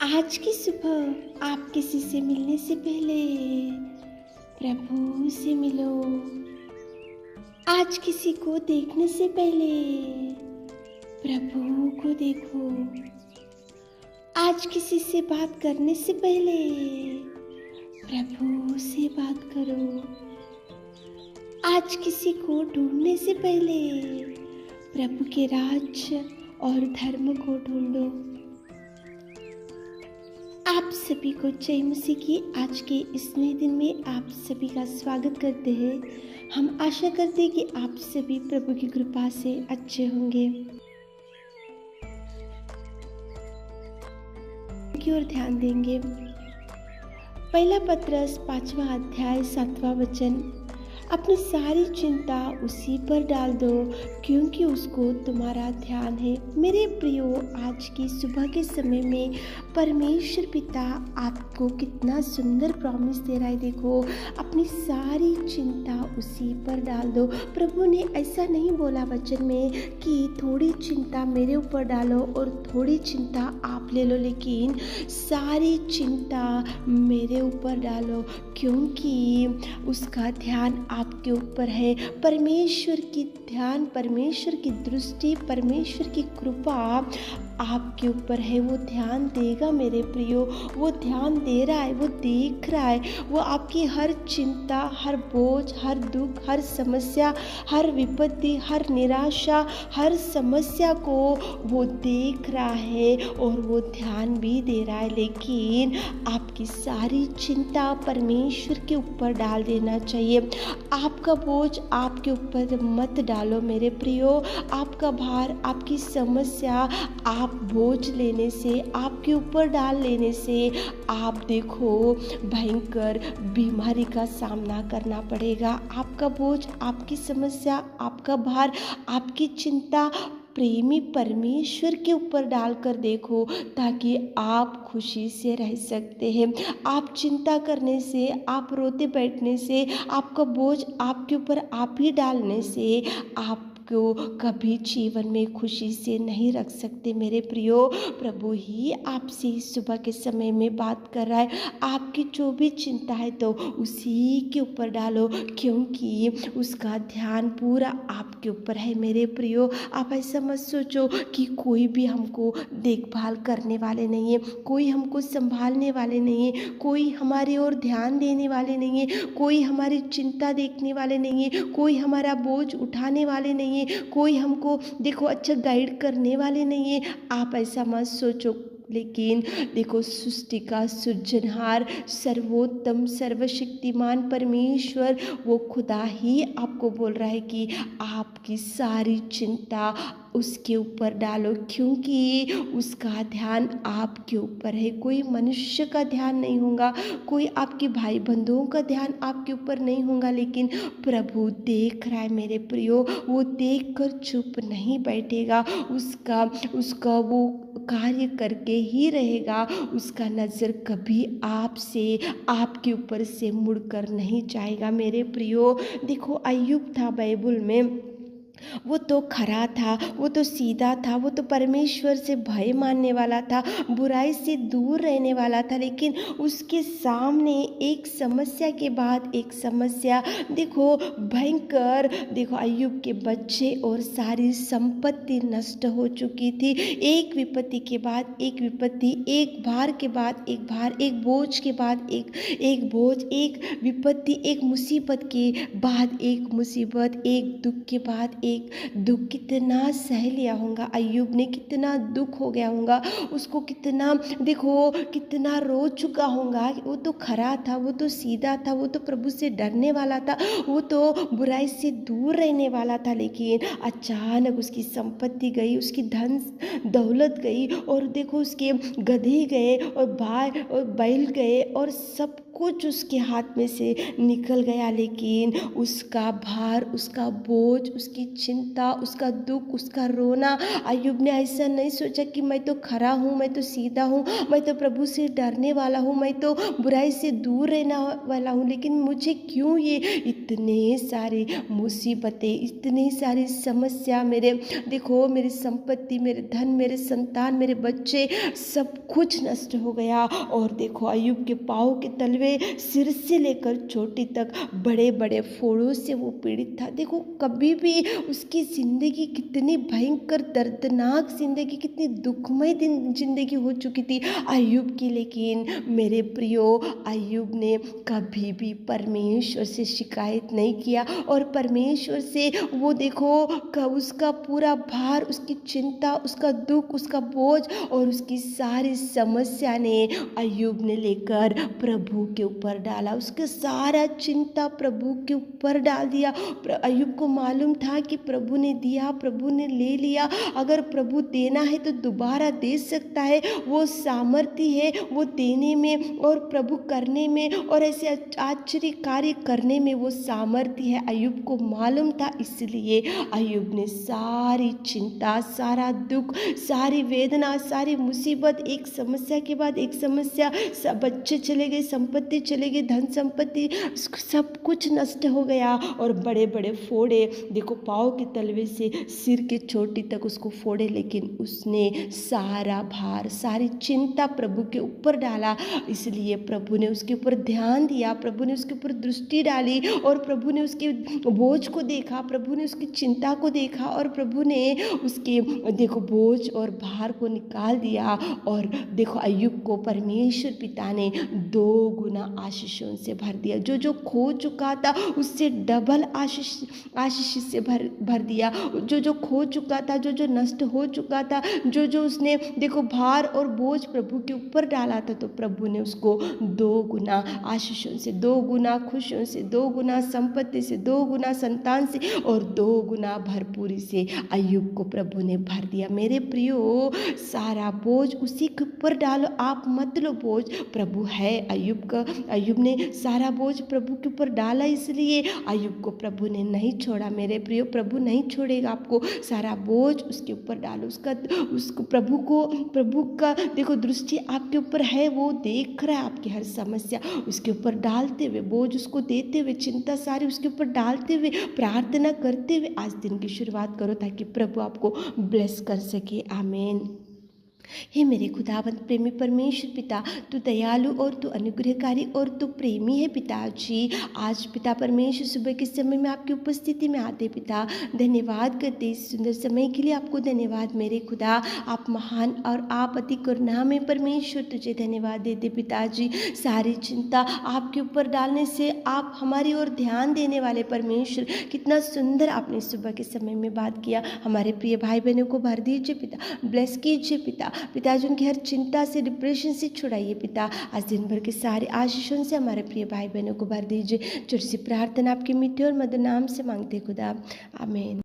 आज की सुबह आप किसी से मिलने से पहले प्रभु से मिलो। आज किसी को देखने से पहले प्रभु को देखो। आज किसी से बात करने से पहले प्रभु से बात करो। आज किसी को ढूंढने से पहले प्रभु के राज्य और धर्म को ढूंढो। आप सभी को जय मसीह की आज के इस नए दिन में आप सभी का स्वागत करते हैं। हम आशा करते हैं कि आप सभी प्रभु की कृपा से अच्छे होंगे। की ओर ध्यान देंगे। पहला पत्रस 5वां अध्याय 7वां वचन, अपनी सारी चिंता उसी पर डाल दो क्योंकि उसको तुम्हारा ध्यान है। मेरे प्रियो, आज की सुबह के समय में परमेश्वर पिता आपको कितना सुंदर प्रॉमिस दे रहा है। देखो, अपनी सारी चिंता उसी पर डाल दो। प्रभु ने ऐसा नहीं बोला वचन में कि थोड़ी चिंता मेरे ऊपर डालो और थोड़ी चिंता आप ले लो, लेकिन सारी चिंता मेरे ऊपर डालो क्योंकि उसका ध्यान आपके ऊपर है। परमेश्वर की ध्यान, परमेश्वर की दृष्टि, परमेश्वर की कृपा आपके ऊपर है। वो ध्यान देगा मेरे प्रियो, वो ध्यान दे रहा है, वो देख रहा है। वो आपकी हर चिंता, हर बोझ, हर दुख, हर समस्या, हर विपत्ति, हर निराशा, हर समस्या को वो देख रहा है और वो ध्यान भी दे रहा है। लेकिन आपकी सारी चिंता परमेश्वर के ऊपर डाल देना चाहिए। आपका बोझ आपके ऊपर मत डालो मेरे प्रियो। आपका भार, आपकी समस्या आप बोझ लेने से, आपके ऊपर डाल लेने से आप देखो भयंकर बीमारी का सामना करना पड़ेगा। आपका बोझ, आपकी समस्या, आपका भार, आपकी चिंता प्रेमी परमेश्वर के ऊपर डालकर देखो ताकि आप खुशी से रह सकते हैं। आप चिंता करने से, आप रोते बैठने से, आपका बोझ आपके ऊपर आप ही डालने से आप को कभी जीवन में खुशी से नहीं रख सकते मेरे प्रियो। प्रभु ही आपसे सुबह के समय में बात कर रहा है। आपकी जो भी चिंता है तो उसी के ऊपर डालो क्योंकि उसका ध्यान पूरा आपके ऊपर है मेरे प्रियो। आप ऐसा मत सोचो कि कोई भी हमको देखभाल करने वाले नहीं है, कोई हमको संभालने वाले नहीं है, कोई हमारी ओर ध्यान देने वाले नहीं है, कोई हमारी चिंता देखने वाले नहीं है, कोई हमारा बोझ उठाने वाले नहीं है, कोई हमको देखो अच्छा गाइड करने वाले नहीं है। आप ऐसा मत सोचो। लेकिन देखो, सृष्टि का सृजनहार, सर्वोत्तम, सर्वशक्तिमान परमेश्वर, वो खुदा ही आपको बोल रहा है कि आपकी सारी चिंता उसके ऊपर डालो क्योंकि उसका ध्यान आपके ऊपर है। कोई मनुष्य का ध्यान नहीं होगा, कोई आपके भाई बंधुओं का ध्यान आपके ऊपर नहीं होगा, लेकिन प्रभु देख रहा है मेरे प्रियो। वो देख कर चुप नहीं बैठेगा, उसका वो कार्य करके ही रहेगा। उसका नज़र कभी आपसे, आपके ऊपर से मुड़कर नहीं जाएगा मेरे प्रियो। देखो, अय्यूब था बाइबल में, वो तो खरा था, वो तो सीधा था, वो तो परमेश्वर से भय मानने वाला था, बुराई से दूर रहने वाला था, लेकिन उसके सामने एक समस्या के बाद एक समस्या, देखो भयंकर। देखो, अय्यूब के बच्चे और सारी संपत्ति नष्ट हो चुकी थी। एक विपत्ति के बाद एक विपत्ति, एक भार के बाद एक भार, एक बोझ के बाद एक बोझ, एक विपत्ति, एक मुसीबत के बाद एक मुसीबत, एक दुख के बाद एक दुख। कितना सह लिया होगा अय्यूब ने, कितना दुख हो गया होगा उसको, कितना देखो कितना रो चुका होगा। वो तो खरा था, वो तो सीधा था, वो तो प्रभु से डरने वाला था, वो तो बुराई से दूर रहने वाला था, लेकिन अचानक उसकी संपत्ति गई, उसकी धन दौलत गई और देखो उसके गधे गए और बैल गए और सब कुछ उसके हाथ में से निकल गया, लेकिन उसका भार, उसका बोझ, उसकी चिंता, उसका दुख, उसका रोना। अय्यूब ने ऐसा नहीं सोचा कि मैं तो खरा हूँ, मैं तो सीधा हूँ, मैं तो प्रभु से डरने वाला हूँ, मैं तो बुराई से दूर रहने वाला हूँ, लेकिन मुझे क्यों ये इतने सारी मुसीबतें, इतनी सारी समस्या। मेरे देखो, मेरी संपत्ति, मेरे धन, मेरे संतान, मेरे बच्चे, सब कुछ नष्ट हो गया। और देखो, अय्यूब के पाँव के तलवे सिर से लेकर चोटी तक बड़े बड़े फोड़ों से वो पीड़ित था। देखो, कभी भी उसकी ज़िंदगी कितनी भयंकर, दर्दनाक ज़िंदगी, कितनी दुखमय ज़िंदगी हो चुकी थी अय्यूब की। लेकिन मेरे प्रियो, अय्यूब ने कभी भी परमेश्वर से शिकायत नहीं किया, और परमेश्वर से वो देखो उसका पूरा भार, उसकी चिंता, उसका दुख, उसका बोझ और उसकी सारी समस्या ने अय्यूब ने लेकर प्रभु के ऊपर डाला। उसका सारा चिंता प्रभु के ऊपर डाल दिया। अय्यूब को मालूम था कि प्रभु ने दिया, प्रभु ने ले लिया। अगर प्रभु देना है तो दोबारा दे सकता है, वो सामर्थ्य है वो देने में और प्रभु करने में, और ऐसे आश्चर्य कार्य करने में वो सामर्थ्य है। अय्यूब को मालूम था, इसलिए अय्यूब ने सारी चिंता, सारा दुख, सारी वेदना, सारी मुसीबत, एक समस्या के बाद एक समस्या, सब बच्चे चले गए, संपत्ति चले गई, धन संपत्ति, सब कुछ नष्ट हो गया और बड़े बड़े फोड़े। देखो, पाँव के तलवे से सिर के चोटी तक उसको फोड़े, लेकिन उसने सारा भार, सारी चिंता प्रभु के ऊपर डाला। इसलिए प्रभु ने उसके ऊपर ध्यान दिया, प्रभु ने उसके ऊपर दृष्टि डाली, और प्रभु ने उसके बोझ को देखा, प्रभु ने उसकी चिंता को देखा, और प्रभु ने उसके देखो बोझ और भार को निकाल दिया। और देखो, अय्यूब को परमेश्वर पिता ने 2 गुना आशीषों से भर दिया। जो जो खो चुका था उससे डबल आशीष से भर दिया। जो जो खो चुका था, जो जो नष्ट हो चुका था, जो जो उसने देखो भार और बोझ प्रभु के ऊपर डाला था, तो प्रभु ने उसको 2 गुना आशीषों से, 2 गुना खुशियों से, 2 गुना संपत्ति से, 2 गुना संतान से और 2 गुना भरपूरी से अय्यूब को प्रभु ने भर दिया। मेरे प्रियो, सारा बोझ उसी के ऊपर डालो, आप मत लो बोझ। प्रभु है अय्यूब ने सारा बोझ प्रभु के ऊपर डाला, इसलिए अय्यूब को प्रभु ने नहीं छोड़ा। मेरे प्रियो, प्रभु नहीं छोड़ेगा आपको। सारा बोझ उसके ऊपर डालो, उसको प्रभु का देखो दृष्टि आपके ऊपर है, वो देख रहा है आपकी हर समस्या। उसके ऊपर डालते हुए, बोझ उसको देते हुए, चिंता सारी उसके ऊपर डालते हुए, प्रार्थना करते हुए आज दिन की शुरुआत करो, ताकि प्रभु आपको ब्लेस कर सके। आमीन। हे मेरे खुदावंत प्रेमी परमेश्वर पिता, तू दयालु और तू अनुग्रहकारी और तू प्रेमी है पिताजी। आज पिता परमेश्वर सुबह के समय में आपकी उपस्थिति में आते पिता, धन्यवाद करते इस सुंदर समय के लिए। आपको धन्यवाद मेरे खुदा, आप महान और आप अति करुणा में परमेश्वर, तुझे धन्यवाद देते पिताजी। सारी चिंता आपके ऊपर डालने से आप हमारी ओर ध्यान देने वाले परमेश्वर, कितना सुंदर आपने सुबह के समय में बात किया। हमारे प्रिय भाई बहनों को भर दीजिए पिता, ब्लेस कीजिए पिताजी, उनकी हर चिंता से, डिप्रेशन से छुड़ाइए पिता। आज दिन भर के सारे आशीषों से हमारे प्रिय भाई बहनों को भर दीजिए। छोटी सी प्रार्थना आपके मीठे और मधुर नाम से मांगते खुदा, आमीन।